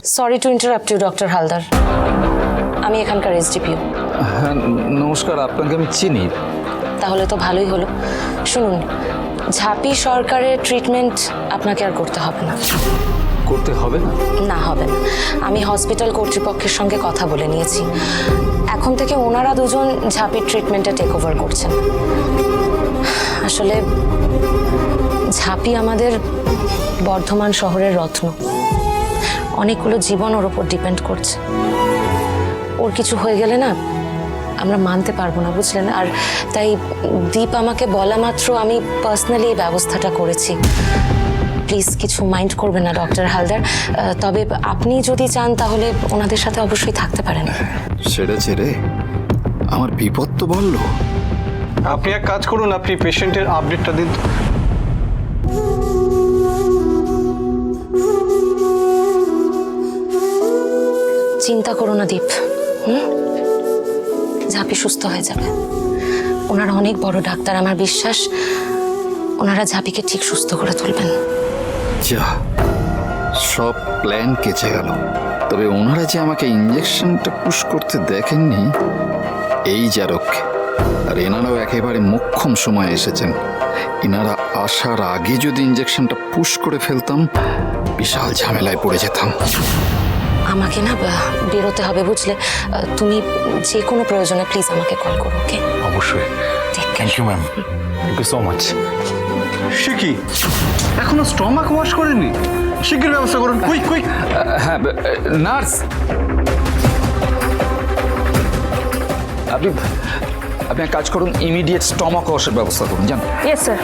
Sorry to interrupt you doctor Haldar, আমি এখানকার SDPO. হ্যাঁ নমস্কার, আপনাকে আমি চিনি। তাহলে তো ভালোই হলো। শুনুন, ঝাঁপি সরকারের ট্রিটমেন্ট আপনাকে আর করতে হবে না। করতে হবে না? না, হবে না। আমি হসপিটাল কর্তৃপক্ষের সঙ্গে কথা বলে নিয়েছি। এখন থেকে ওনারা দুজন ঝাঁপির ট্রিটমেন্টটা টেক ওভার করছেন। আসলে ঝাঁপি আমাদের বর্ধমান শহরের রত্ন, অনেকগুলো জীবন ওর ওপর ডিপেন্ড করছে। ওর কিছু হয়ে গেলে না আমরা মানতে পারবো না, বুঝলেন? আর তাই দীপ আমাকে বলা মাত্র আমি পার্সোনালি এই ব্যবস্থাটা করেছি। প্লিজ কিছু মাইন্ড করবেন না ডক্টর হালদার। তবে আপনি যদি চান তাহলে ওনাদের সাথে অবশ্যই থাকতে পারেন। সেটা ছেড়ে আমার বিপদ তো বললো। আপনি এক কাজ করুন, আপনি পেশেন্টের আপডেটটা দিন। চিন্তা করো না দীপ, ঝাঁপি সুস্থ হয়ে যাবে। ওনারা অনেক বড় ডাক্তার, আমার বিশ্বাস ওনারা ঝাঁপিকে ঠিক সুস্থ করে তুলবেন। যা, সব প্ল্যান কেচে গেল। তবে ওনারা যে আমাকে ইঞ্জেকশনটা পুশ করতে দেখেননি, এই যা রক্ষে। আর এনারাও একেবারে মোক্ষম সময় এসেছেন। এনারা আসার আগে যদি ইঞ্জেকশনটা পুশ করে ফেলতাম, বিশাল ঝামেলায় পড়ে যেতাম। আমাকে না বেরোতে হবে, বুঝলে? তুমি যে কোনো প্রয়োজনে প্লিজ আমাকে কল করো, ওকে? অবশ্যই। Thank you ma'am, thank you so much. সে কি এখনো স্টমাক ওয়াশ করেনি? শিগগির ব্যবস্থা করুন, কুইক কুইক। হ্যাঁ নার্স, আপনি আপনি এক কাজ করুন, ইমিডিয়েট স্টমাক ওয়াশের ব্যবস্থা করুন। জান? Yes sir.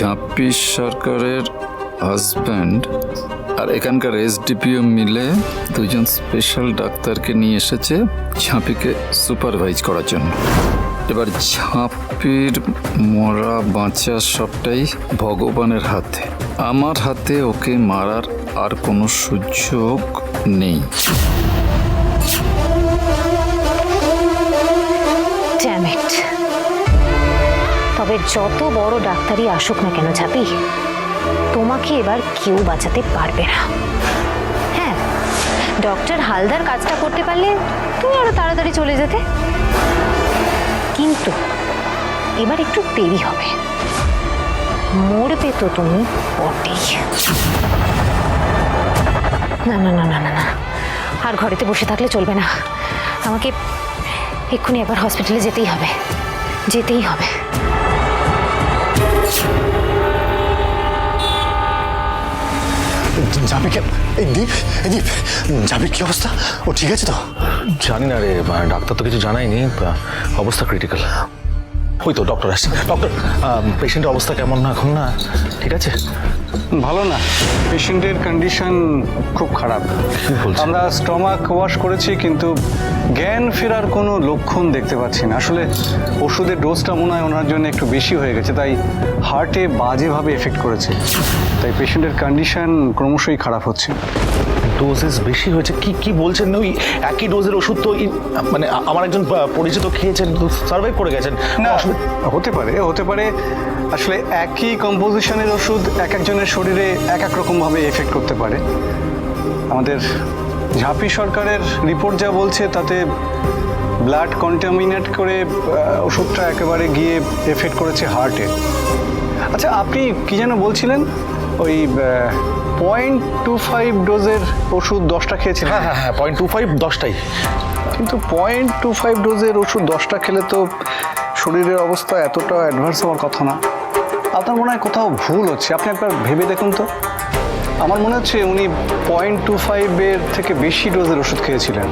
ঝাঁপি সরকারের হাজব্যান্ড আর এখানকার এসডিপিও মিলে দুজন স্পেশাল ডাক্তারকে নিয়ে এসেছে ঝাঁপিকে সুপারভাইজ করার জন্য। এবার ঝাঁপির মরা বাঁচা সবটাই ভগবানের হাতে। আমার হাতে ওকে মারার আর কোনো সুযোগ নেই। Damn it. তবে যত বড় ডাক্তারই আসুক না কেন ঝাঁপি, তোমাকে এবার কেউ বাঁচাতে পারবে না। হ্যাঁ, ডক্টর হালদার কাজটা করতে পারলে তুমি আরো তাড়াতাড়ি চলে যেতে, কিন্তু এবার একটু দেরি হবে। মরবে তো তুমি বটেই। না না না না না না, আর ঘরেতে বসে থাকলে চলবে না। আমাকে এক্ষুনি একবার হসপিটালে যেতেই হবে, যেতেই হবে। ঝাঁপিকে এই দীপ, ঝাঁপির কি অবস্থা? ও ঠিক আছে তো? জানি না রে, ডাক্তার তো কিছু জানায়নি, অবস্থা ক্রিটিক্যাল। ওই তো ডক্টর আসছে। ডক্টর, পেশেন্টের অবস্থা কেমন না এখন? না ঠিক আছে? ভালো না, পেশেন্টের কন্ডিশন খুব খারাপ। কি বলছেন? আমরা স্টমাক ওয়াশ করেছি কিন্তু জ্ঞান ফেরার কোনো লক্ষণ দেখতে পাচ্ছি না। আসলে ওষুধের ডোজটা মনে হয় ওনার জন্য একটু বেশি হয়ে গেছে, তাই হার্টে বাজেভাবে এফেক্ট করেছে। তাই পেশেন্টের কন্ডিশন ক্রমশই খারাপ হচ্ছে। ডোজেস বেশি হয়েছে? কি কি বলছেন? ওই একই ডোজের ওষুধ তো মানে আমার একজন পরিচিত খেয়েছেন, সার্ভাইভ করে গেছেন। না, হতে পারে আসলে একই কম্পোজিশনের ওষুধ এক একজনের শরীরে এক এক রকমভাবে এফেক্ট করতে পারে। আমাদের ঝাঁপি সরকারের রিপোর্ট যা বলছে তাতে ব্লাড কন্টামিনেট করে ওষুধটা একেবারে গিয়ে এফেক্ট করেছে হার্টে। আচ্ছা, আপনি কি যেন বলছিলেন? ওই 0.25 ডোজের ওষুধ 10টা খেয়েছিলেন? হ্যাঁ হ্যাঁ হ্যাঁ, 0.25 10টাই। কিন্তু 0.25 ডোজের ওষুধ 10টা খেলে তো শরীরের অবস্থা এতটা অ্যাডভান্স হওয়ার কথা না। আপনার মনে হয় কোথাও ভুল হচ্ছে, আপনি একবার ভেবে দেখুন তো। আমার মনে হচ্ছে উনি 0.25-এর থেকে বেশি ডোজের ওষুধ খেয়েছিলেন।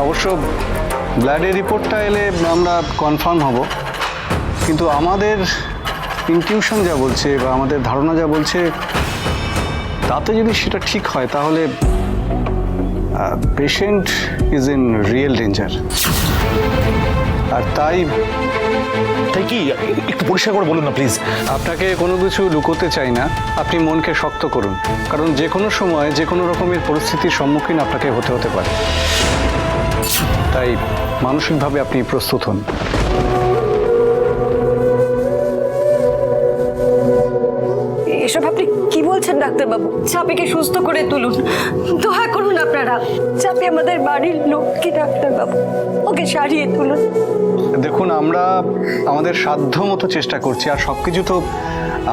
অবশ্য ব্লাডের রিপোর্টটা এলে আমরা কনফার্ম হব, কিন্তু আমাদের ইনটিউশন যা বলছে বা আমাদের ধারণা যা বলছে তাতে যদি সেটা ঠিক হয় তাহলে patient is in real danger. আর তাই তাই কি একটু পরিষ্কার করে বলুন না প্লিজ। আপনাকে কোনো কিছু লুকোতে চাই না, আপনি মনকে শক্ত করুন, কারণ যে কোনো সময় যে কোনো রকমের পরিস্থিতির সম্মুখীন আপনাকে হতে পারে। তাই মানসিকভাবে আপনি প্রস্তুত হন। এসব আপনি কি বলছেন ডাক্তারবাবু? চাপিকে সুস্থ করে তুলুন, দয়া করুন আপনারা। চাপি আমাদের বাড়ির লক্ষ্মী ডাক্তারবাবু, ওকে সারিয়ে তুলুন। দেখুন, আমরা আমাদের সাধ্য মতো চেষ্টা করছি, আর সব কিছু তো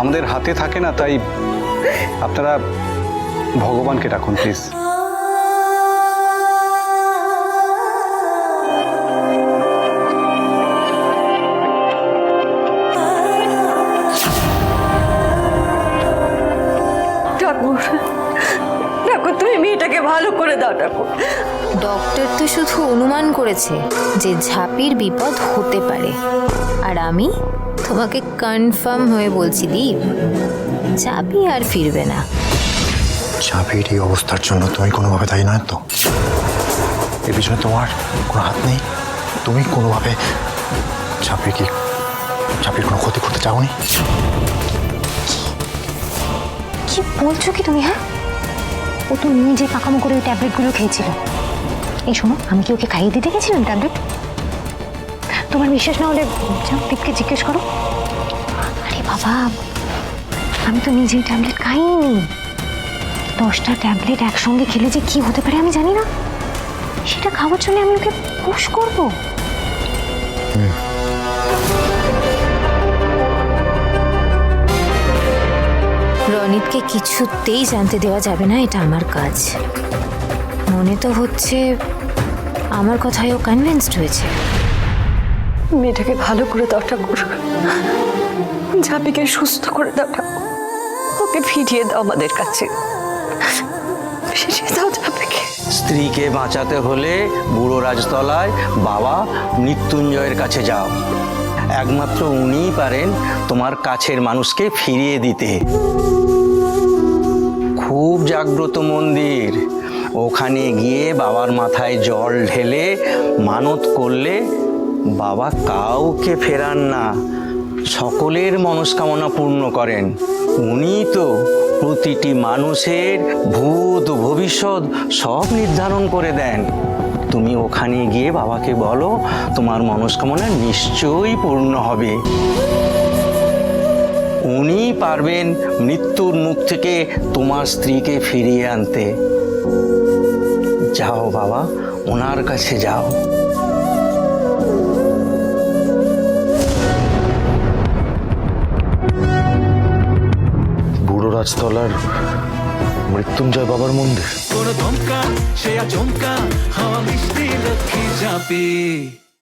আমাদের হাতে থাকে না, তাই আপনারা ভগবানকে ডাকুন প্লিজ। ঠাকুর, ঠাকুর তুমি মেয়েটাকে ভালো করে দাও ঠাকুর। ডক্টর তো শুধু অনুমান করেছে যে ঝাঁপির বিপদ হতে পারে, আর আমি তোমাকে কনফার্ম হয়ে বলছি দীপ, ঝাঁপি আর ফিরবে না। চাবির এই অবস্থার জন্য তুমি কোনোভাবে দায়ী নয় তো? এর পিছনে তোমার কোনো হাত নেই? তুমি কোনোভাবে চাবির কোনো ক্ষতি করতে চাওনি? কি বলছো কি তুমি? হ্যাঁ, ও তো নিজে পাকামো করে ওই ট্যাবলেটগুলো খেয়েছিল। এই শোনো, আমি কি ওকে খাইয়ে দিতে গেছিলাম ট্যাবলেট? তোমার বিশ্বাস না হলে যাও দীপকে জিজ্ঞেস করো। আরে বাবা, আমি তো নিজেই ট্যাবলেট খাইনি। 10টা ট্যাবলেট একসঙ্গে খেলে যে কি হতে পারে আমি জানি না, সেটা খাওয়ার জন্য আমি ওকে পুশ করবো? রনিতকে কিছুতেই জানতে দেওয়া যাবে না, এটা আমার কাজ। মনে তো হচ্ছে আমার কথায় ও কনভিন্সড হয়েছে। মেয়েটাকে ভালো করে দাও ঠাকুর, ঝাপিকে সুস্থ করে দাও ঠাকুর, ওকে ফিরিয়ে দাও আমাদের কাছে, ফিরিয়ে দাও ঝাপিকে। স্ত্রীকে বাঁচাতে হলে বুড়ো রাজতলায় বাবা মৃত্যুঞ্জয়ের কাছে যাও। একমাত্র উনিই পারেন তোমার কাছের মানুষকে ফিরিয়ে দিতে। খুব জাগ্রত মন্দির, ওখানে গিয়ে বাবার মাথায় জল ঢেলে মানত করলে বাবা কাউকে ফেরান না, সকলের মনস্কামনা পূর্ণ করেন। উনি তো প্রতিটি মানুষের ভূত ভবিষ্যৎ সব নির্ধারণ করে দেন। তুমি ওখানে গিয়ে বাবাকে বলো তোমার মনস্কামনা নিশ্চয়ই পূর্ণ হবে। উনি পারবেন মৃত্যুর মুখ থেকে তোমার স্ত্রীকে ফিরিয়ে আনতে। যাও বাবা, ওনার কাছে যাও। বুড়ো রাজতলার মৃত্যুঞ্জয় বাবার মন্দির। কোনো ধমকা সে আচমকা হাওয়া মিষ্টি লক্ষ্মী চাপি।